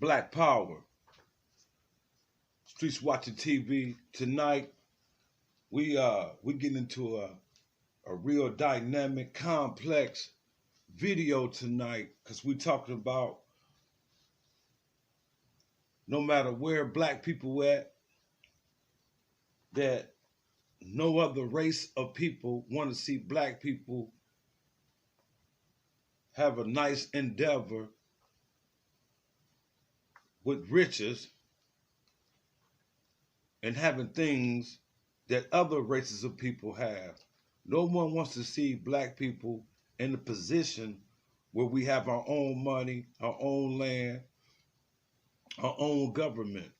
Black Power, Streets Watching TV. Tonight, we getting into a real dynamic, complex video tonight because we're talking about no matter where black people at, that no other race of people want to see black people have a nice endeavor with riches and having things that other races of people have. No one wants to see black people in a position where we have our own money, our own land, our own government.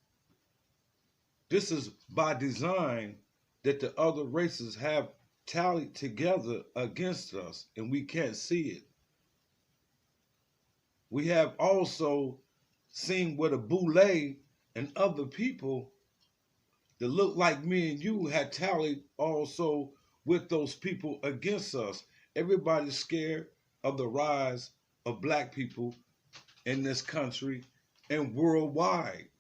This is by design that the other races have tallied together against us and we can't see it. We have also seen where the Boule and other people that look like me and you had tallied also with those people against us. Everybody's scared of the rise of black people in this country and worldwide.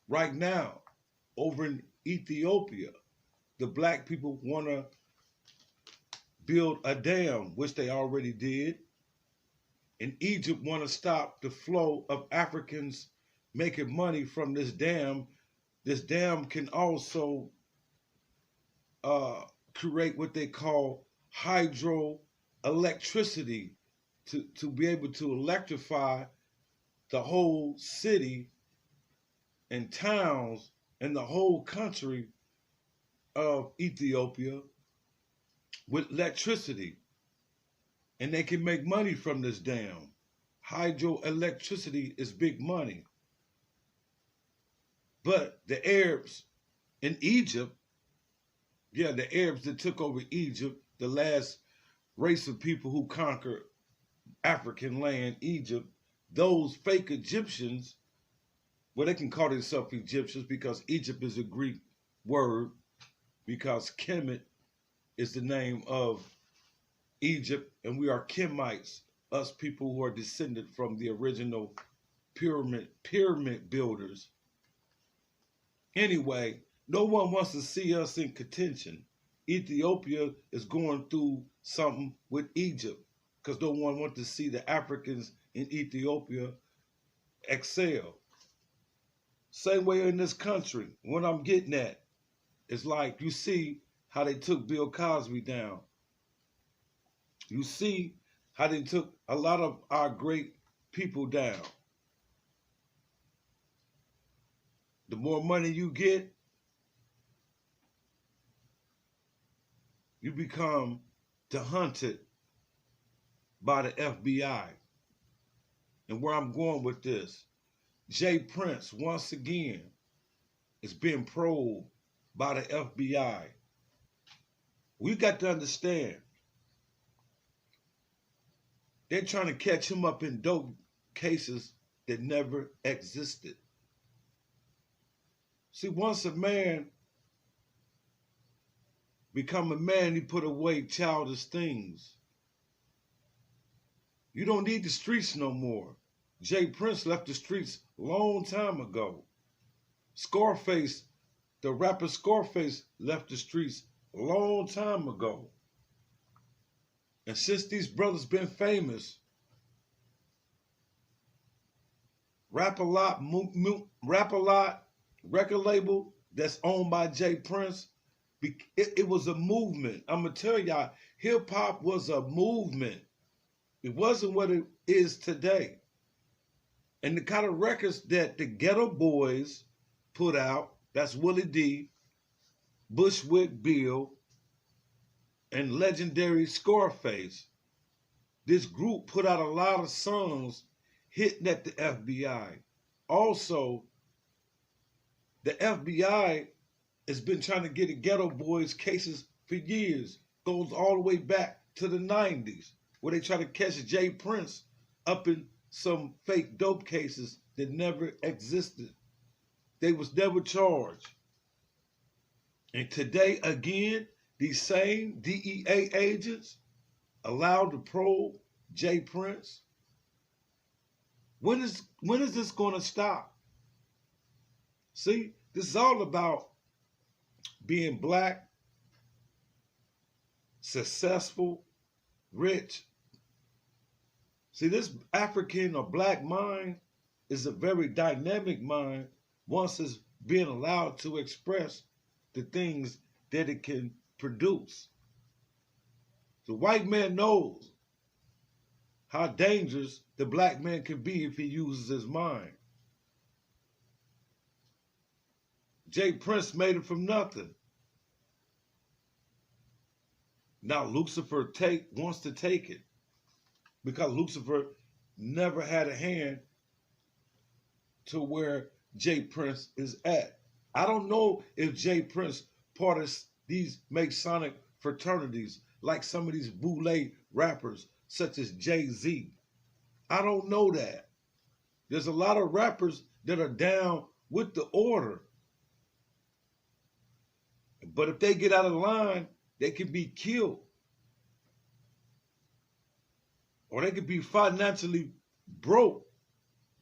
Right now, over in Ethiopia, the black people want to build a dam, which they already did. And Egypt want to stop the flow of Africans making money from this dam. This dam can also create what they call hydroelectricity to be able to electrify the whole city and towns and the whole country of Ethiopia with electricity. And they can make money from this dam. Hydroelectricity is big money. But the Arabs in Egypt, the Arabs that took over Egypt, the last race of people who conquered African land, Egypt, those fake Egyptians, well, they can call themselves Egyptians because Egypt is a Greek word, because Kemet is the name of Egypt, and we are Kemites, us people who are descended from the original pyramid builders. Anyway, no one wants to see us in contention. Ethiopia is going through something with Egypt because no one wants to see the Africans in Ethiopia excel. Same way in this country. What I'm getting at is like you see how they took Bill Cosby down. You see how they took a lot of our great people down. The more money you get, you become hunted by the FBI. And where I'm going with this, Jay Prince, once again, is being probed by the FBI. We got to understand, they're trying to catch him up in dope cases that never existed. See, once a man become a man, he put away childish things. You don't need the streets no more. Jay Prince left the streets a long time ago. Scarface, the rapper Scarface, left the streets a long time ago. And since these brothers been famous, Rap a Lot record label that's owned by Jay Prince, it was a movement. I'm going to tell y'all, hip-hop was a movement. It wasn't what it is today. And the kind of records that the Ghetto Boys put out, that's Willie D, Bushwick Bill, and legendary Scarface. This group put out a lot of songs hitting at the FBI. Also, the FBI has been trying to get the Ghetto Boys cases for years. Goes all the way back to the 90s, where they try to catch Jay Prince up in some fake dope cases that never existed. They was never charged. And today, again, these same DEA agents allowed to probe Jay Prince. When is this going to stop? See, this is all about being black, successful, rich. See, this African or black mind is a very dynamic mind once it's being allowed to express the things that it can produce. The white man knows how dangerous the black man can be if he uses his mind. Jay Prince made it from nothing. Now Lucifer wants to take it because Lucifer never had a hand to where Jay Prince is at. I don't know if Jay Prince part of these Masonic fraternities like some of these boule rappers such as Jay-Z. I don't know that. There's a lot of rappers that are down with the order. But if they get out of line, they can be killed. Or they could be financially broke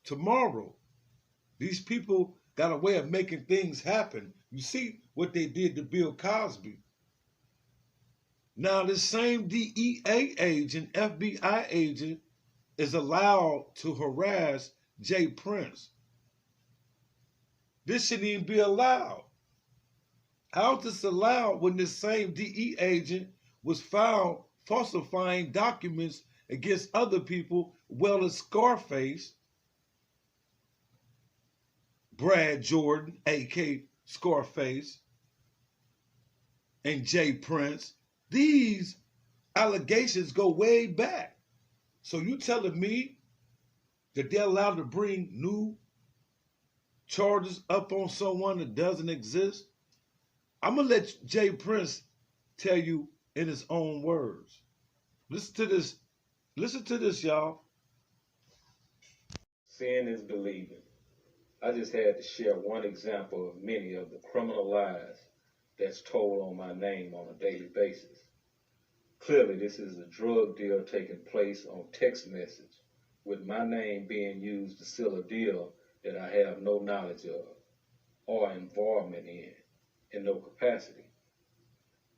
tomorrow. These people got a way of making things happen. You see what they did to Bill Cosby. Now, this same DEA agent, FBI agent, is allowed to harass Jay Prince. This shouldn't even be allowed. How is this allowed when this same DEA agent was found falsifying documents against other people, well as Scarface, Brad Jordan, a.k.a. Scarface, and Jay Prince? These allegations go way back. So you telling me that they're allowed to bring new charges up on someone that doesn't exist? I'm going to let Jay Prince tell you in his own words. Listen to this. Listen to this, y'all. Seeing is believing. I just had to share one example of many of the criminal lies that's told on my name on a daily basis. Clearly, this is a drug deal taking place on text message, with my name being used to seal a deal that I have no knowledge of or involvement in no capacity.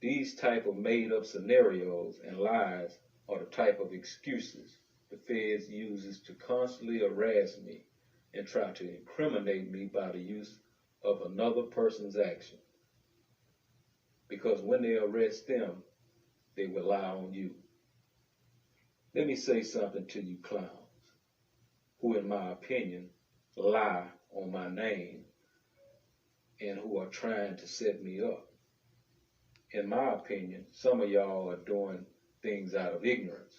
These type of made-up scenarios and lies are the type of excuses the feds uses to constantly harass me and try to incriminate me by the use of another person's action. Because when they arrest them, they rely on you. Let me say something to you clowns, who in my opinion lie on my name and who are trying to set me up. In my opinion, some of y'all are doing things out of ignorance,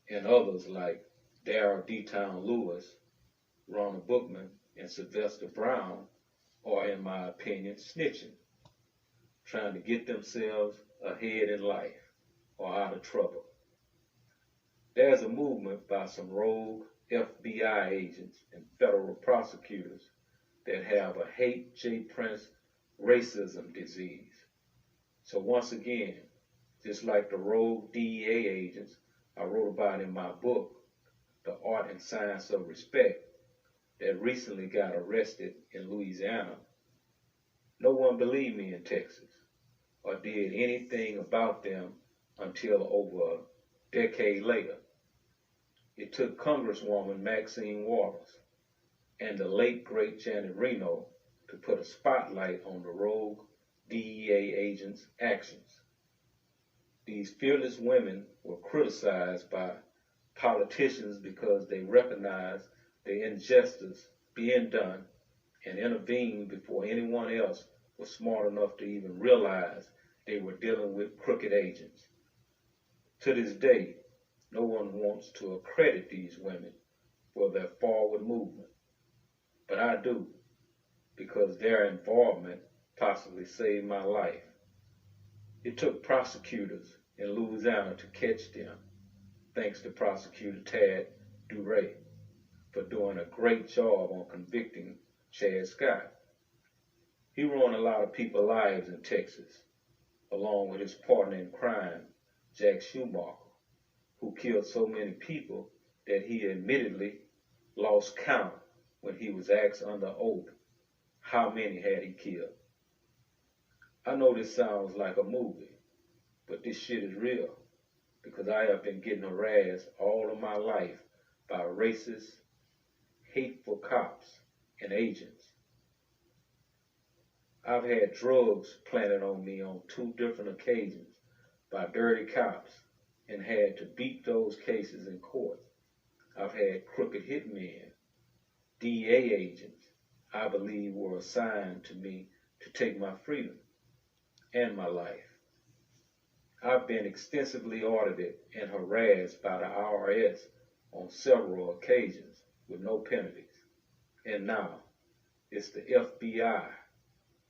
and others like Darrell D-Town Lewis, Ronald Bookman, and Sylvester Brown are, in my opinion, snitching, trying to get themselves ahead in life or out of trouble. There's a movement by some rogue FBI agents and federal prosecutors that have a hate Jay Prince racism disease. So once again, just like the rogue DEA agents I wrote about in my book, The Art and Science of Respect, that recently got arrested in Louisiana, no one believed me in Texas or did anything about them until over a decade later. It took Congresswoman Maxine Waters and the late great Janet Reno to put a spotlight on the rogue DEA agents' actions. These fearless women were criticized by politicians because they recognized the injustice being done and intervened before anyone else was smart enough to even realize they were dealing with crooked agents. To this day, no one wants to accredit these women for their forward movement, but I do, because their involvement possibly saved my life. It took prosecutors in Louisiana to catch them, thanks to Prosecutor Tad Duray for doing a great job on convicting Chad Scott. He ruined a lot of people's lives in Texas, along with his partner in crime, Jack Schumacher, who killed so many people that he admittedly lost count when he was asked under oath how many had he killed. I know this sounds like a movie, but this shit is real because I have been getting harassed all of my life by racist, hateful cops and agents. I've had drugs planted on me on 2 different occasions by dirty cops and had to beat those cases in court. I've had crooked hitmen, DEA agents, I believe were assigned to me to take my freedom and my life. I've been extensively audited and harassed by the IRS on several occasions with no penalties. And now it's the FBI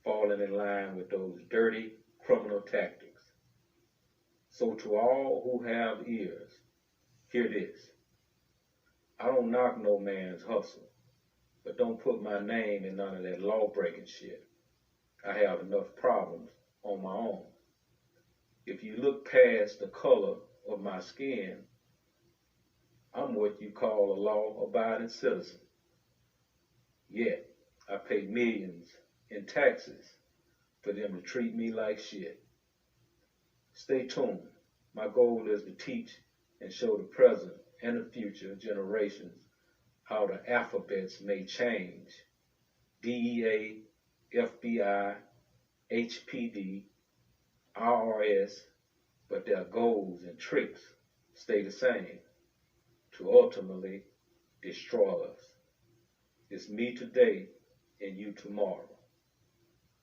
falling in line with those dirty criminal tactics. So to all who have ears, hear this. I don't knock no man's hustle, but don't put my name in none of that law-breaking shit. I have enough problems on my own. If you look past the color of my skin, I'm what you call a law-abiding citizen. Yet, I pay millions in taxes for them to treat me like shit. Stay tuned. My goal is to teach and show the present and the future generations how the alphabets may change. DEA, FBI, HPD, IRS, but their goals and tricks stay the same, to ultimately destroy us. It's me today and you tomorrow.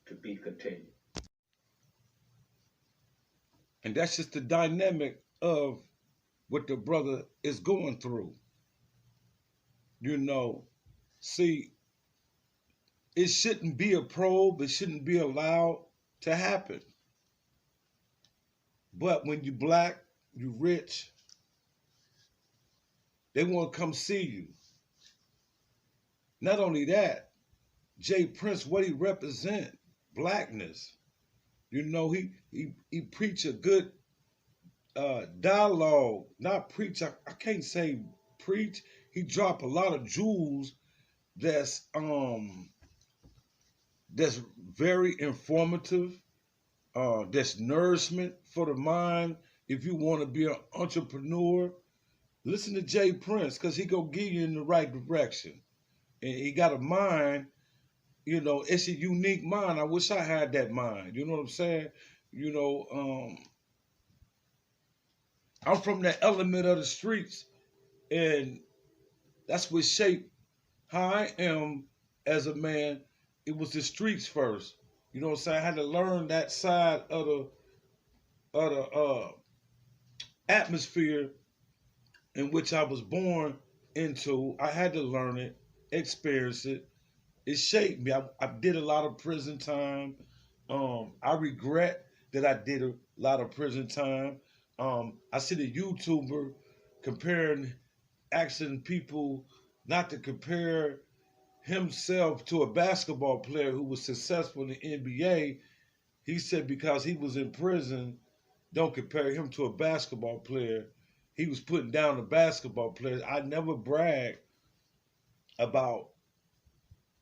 To be continued. And that's just the dynamic of what the brother is going through. You know, see, it shouldn't be a probe, it shouldn't be allowed to happen. But when you black, you rich, they want to come see you. Not only that, Jay Prince, what he represent, blackness. You know, he preach a good dialogue, not preach. I can't say preach. He drop a lot of jewels that's very informative. That's nourishment for the mind. If you want to be an entrepreneur, listen to Jay Prince because he gonna give you in the right direction. And he got a mind. You know, it's a unique mind. I wish I had that mind. You know what I'm saying? You know, I'm from that element of the streets, and that's what shaped how I am as a man. It was the streets first. You know what I'm saying? I had to learn that side of the atmosphere in which I was born into. I had to learn it, experience it. It shaped me. I did a lot of prison time. I regret that I did a lot of prison time. I see the YouTuber comparing, asking people not to compare himself to a basketball player who was successful in the NBA. He said because he was in prison, don't compare him to a basketball player. He was putting down the basketball players. I never bragged about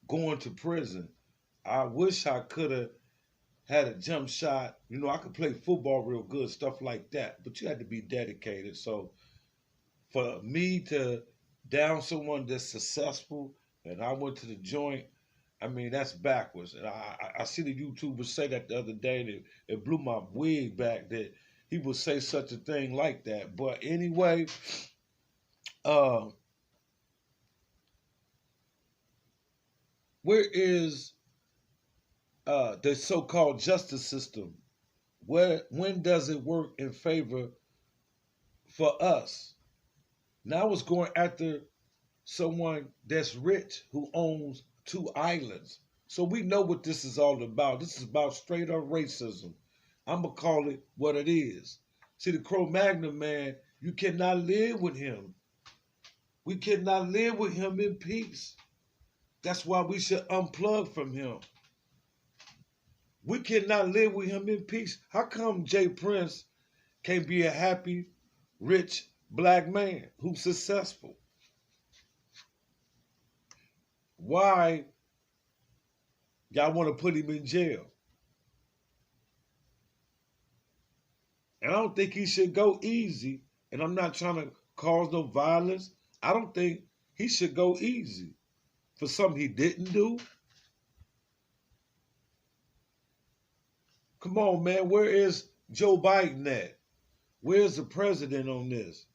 going to prison. I wish I could have had a jump shot. You know, I could play football real good, stuff like that. But you had to be dedicated. So for me to down someone that's successful and I went to the joint, I mean, that's backwards. And I see the YouTuber say that the other day, and it blew my wig back that he would say such a thing like that. But anyway, where is the so-called justice system? When does it work in favor for us? Now I was going after someone that's rich who owns 2 islands. So we know what this is all about. This is about straight up racism. I'm going to call it what it is. See, the Cro-Magnon man, you cannot live with him. We cannot live with him in peace. That's why we should unplug from him. We cannot live with him in peace. How come Jay Prince can't be a happy, rich, black man who's successful? why y'all want to put him in jail. And I don't think he should go easy. And I'm not trying to cause no violence. I don't think he should go easy for something he didn't do. Come on, man. Where is Joe Biden at? Where's the president on this?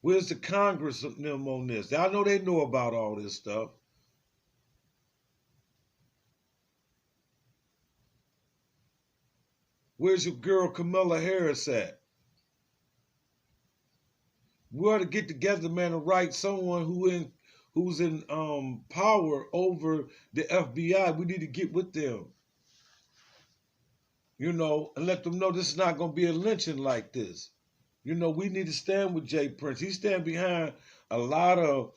Where's the Congress of them on this? I know they know about all this stuff. Where's your girl Kamala Harris at? We ought to get together, man, and write someone who's in power over the FBI. We need to get with them, and let them know this is not going to be a lynching like this. We need to stand with Jay Prince. He stand behind a lot of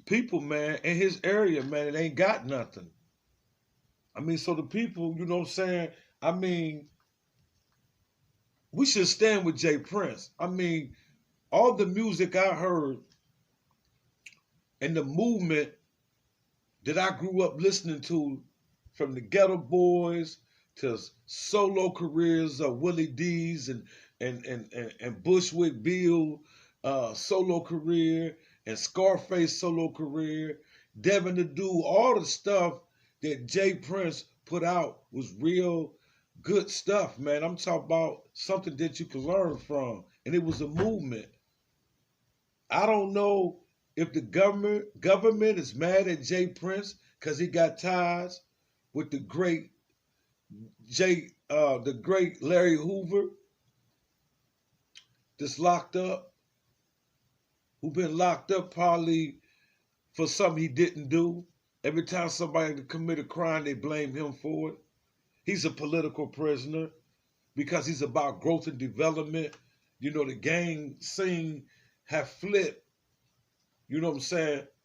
people, man, in his area, man, that ain't got nothing. So the people, you know what I'm saying? We should stand with Jay Prince. All the music I heard and the movement that I grew up listening to, from the Ghetto Boys to solo careers of Willie D's and Bushwick Bill solo career, and Scarface solo career, Devin the Dude, all the stuff that Jay Prince put out was real good stuff, man. I'm talking about something that you can learn from, and it was a movement. I don't know if the government is mad at Jay Prince because he got ties with the great Larry Hoover that's locked up, who been locked up probably for something he didn't do. Every time somebody commit a crime, they blame him for it. He's a political prisoner because he's about growth and development. The gang scene have flipped,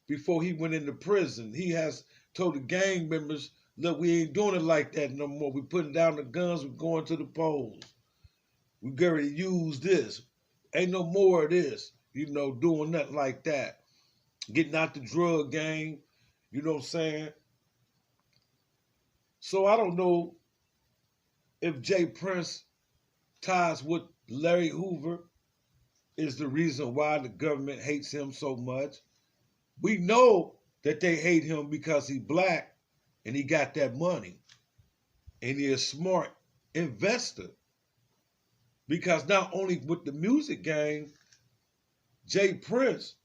before he went into prison. He has told the gang members, look, we ain't doing it like that no more. We putting down the guns, we're going to the polls. We gotta use this. Ain't no more of this, doing nothing like that. Getting out the drug game, So I don't know if Jay Prince ties with Larry Hoover is the reason why the government hates him so much. We know that they hate him because he's black and he got that money. And he's a smart investor. Because not only with the music game, Jay Prince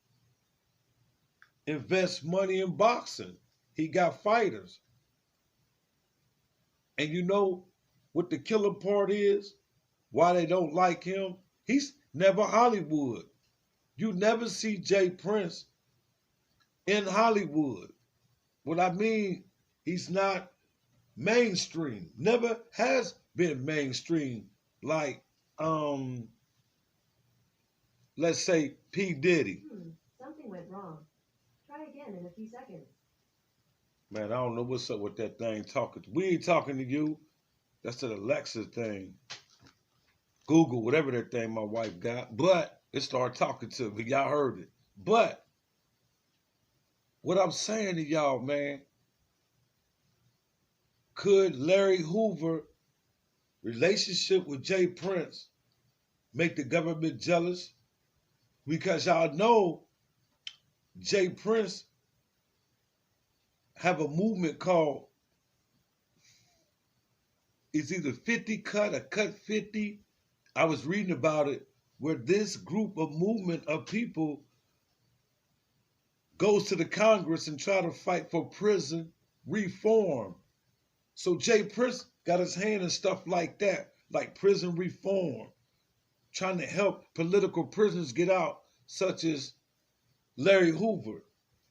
invests money in boxing. He got fighters. And you know what the killer part is? Why they don't like him? He's never Hollywood. You never see Jay Prince in Hollywood. What I mean, he's not mainstream. Never has been mainstream like, let's say P. Diddy. Something went wrong. Try again in a few seconds. Man, I don't know what's up with that thing talking. We ain't talking to you. That's an Alexa thing. Google, whatever that thing my wife got. But it started talking to me. Y'all heard it. But what I'm saying to y'all, man, could Larry Hoover relationship with Jay Prince make the government jealous? Because y'all know Jay Prince have a movement called, it's either 50 Cut or Cut 50. I was reading about it, where this group of movement of people goes to the Congress and try to fight for prison reform. So Jay Prince got his hand in stuff like that, like prison reform, trying to help political prisoners get out, such as Larry Hoover.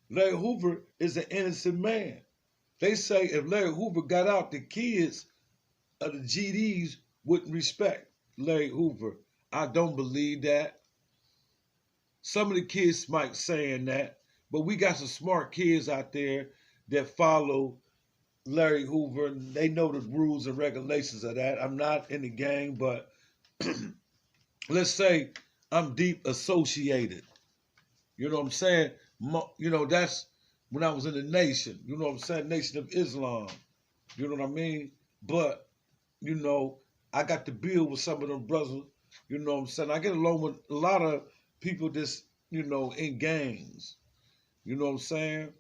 Larry Hoover is an innocent man. They say if Larry Hoover got out, the kids of the GDs wouldn't respect Larry Hoover. I don't believe that. Some of the kids might saying that, but we got some smart kids out there that follow Larry Hoover. They know the rules and regulations of that. I'm not in the gang, but let's say I'm deep associated. You know what I'm saying? You know, that's when I was in the nation. You know what I'm saying? Nation of Islam. You know what I mean? But, you know, I got to build with some of them brothers. You know what I'm saying? I get along with a lot of people that's, you know, in gangs. You know what I'm saying?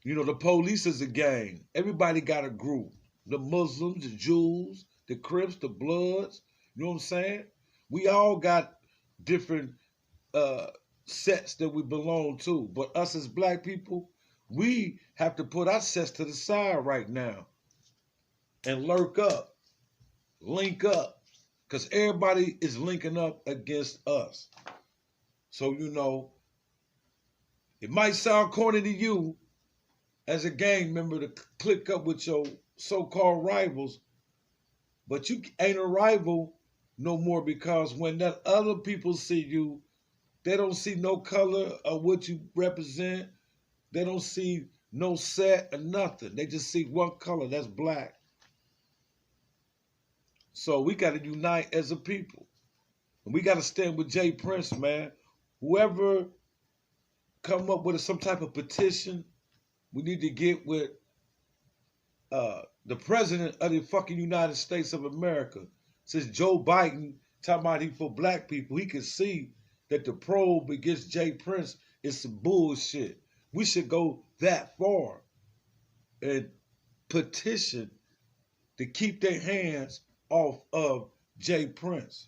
You know, the police is a gang. Everybody got a group. The Muslims, the Jews, the Crips, the Bloods. You know what I'm saying? We all got different uh, sets that we belong to. But us as black people, we have to put our sets to the side right now and lurk up, link up, because everybody is linking up against us. So, you know, it might sound corny to you as a gang member to click up with your so-called rivals, but you ain't a rival no more, because when that other people see you, they don't see no color of what you represent. They don't see no set or nothing. They just see one color, that's black. So we got to unite as a people. And we got to stand with Jay Prince, man. Whoever come up with some type of petition, we need to get with the president of the fucking United States of America. Since Joe Biden talking about he for black people, he can see that the probe against Jay Prince is some bullshit. We should go that far and petition to keep their hands off of Jay Prince.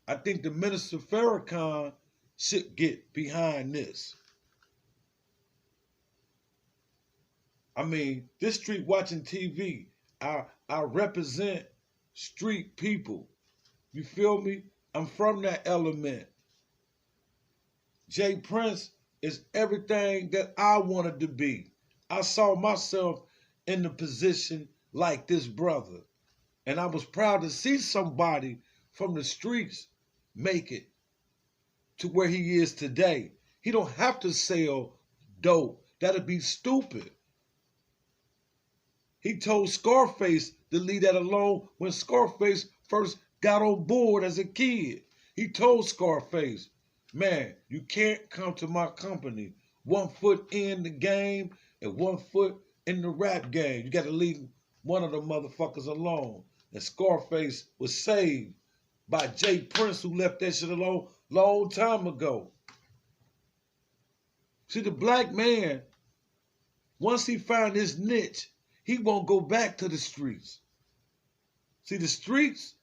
I think the Minister Farrakhan should get behind this. I mean, this street watching TV, I represent street people. You feel me? I'm from that element. Jay Prince is everything that I wanted to be. I saw myself in the position like this brother. And I was proud to see somebody from the streets make it to where he is today. He don't have to sell dope. That'd be stupid. He told Scarface to leave that alone when Scarface first got on board as a kid. He told Scarface, man, you can't come to my company 1 foot in the game and 1 foot in the rap game. You got to leave one of the motherfuckers alone. And Scarface was saved by Jay Prince, who left that shit alone long time ago. See, the black man, once he found his niche, he won't go back to the streets. See, the streets,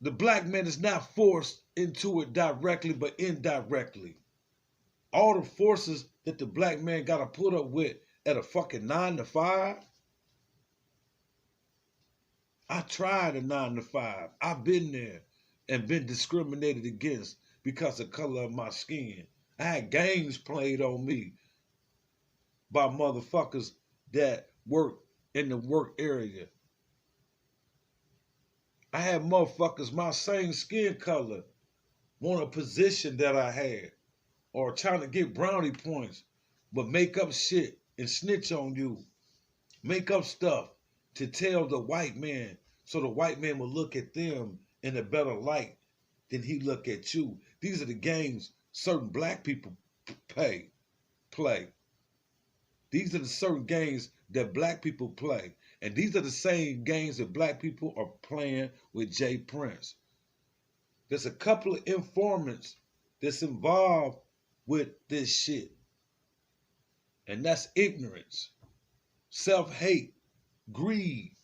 the black man is not forced into it directly, but indirectly. All the forces that the black man got to put up with at a fucking 9 to 5. I tried a 9 to 5. I've been there and been discriminated against because of the color of my skin. I had games played on me by motherfuckers that work in the work area. I had motherfuckers my same skin color want a position that I had, or trying to get brownie points, but make up shit and snitch on you. Make up stuff to tell the white man, so the white man will look at them in a better light than he look at you. These are the games certain black people play. These are the certain games that black people play. And these are the same games that black people are playing with Jay Prince. There's a couple of informants that's involved with this shit. And that's ignorance, self-hate, greed.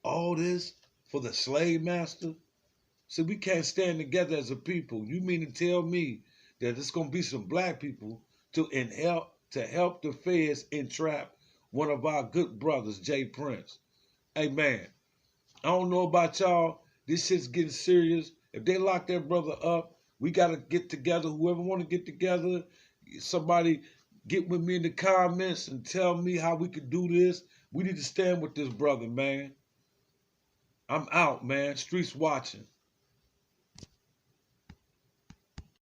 All this for the slave master? See, we can't stand together as a people. You mean to tell me that there's going to be some black people to help the feds entrap one of our good brothers, Jay Prince? Hey, man, I don't know about y'all. This shit's getting serious. If they lock that brother up, we got to get together. Whoever want to get together, somebody get with me in the comments and tell me how we could do this. We need to stand with this brother, man. I'm out, man. Streets watching.